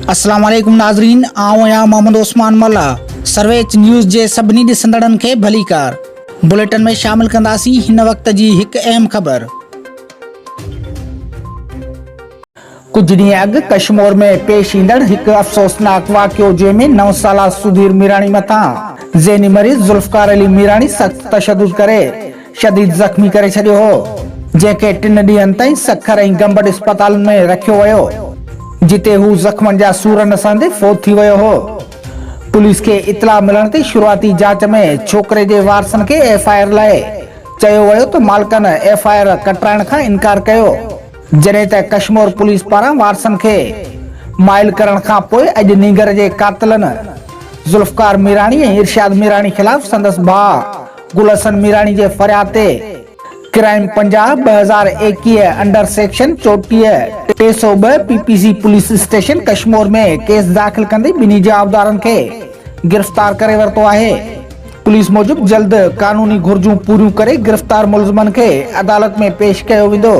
अस्सलाम वालेकुम नाज़रीन, आऊं आहियां मोहम्मद उस्मान मल्ला। सर्वेच न्यूज़ जे सभिनी ॾिसंदड़नि खे भलीकार। बुलेटिन में शामिल कंदासीं हिन वक्त जी हिकु अहम ख़बर। कुछ ॾींहं अॻु कश्मोर में पेश ईंदड़ हिकु अफ़सोसनाक वाक़ियो जंहिंमें 9 साला सधीर मीराणी मथां ज़हनी मरीज़ ज़ुल्फ़कार अली मीराणी सख़्त तशद्दुद करे शदीद ज़ख्मी करे छॾियो हो, जंहिंखे 3 ॾींहनि ताईं सखर ऐं गंबड़ अस्पताल में रखियो वियो, जिते हू ज़ख्मनि जा सूर नसंदे फौत थी वियो हो। पुलिस खे इतला मिलण ते शुरूआती जांच में छोकिरे जे वारसनि खे FIR लाइ चयो वियो त मालिकनि FIR कटाइण खां इनकार कयो, जॾहिं त कश्मोर पुलिस पारां वारसनि खे माइल करण खां पोइ अॼु नीगर जे कातिलनि ज़ुल्फ़कार मीराणी ऐं इरशाद मीराणी ख़िलाफ़ संदसि भाउ गुलहसन मीराणी जे फरियाद ते crime 50/2021 under section 34/302 PPC police station Kashmore में केस दाखिल कंदे ॿिन्ही जवाबदारनि खे गिरफ़्तार करे वरितो आहे। पुलिस मूजिब जल्द कानूनी घुर्जूं पूरियूं करे गिरफ़्तार मुलज़िमनि खे अदालत में पेश कयो वेंदो।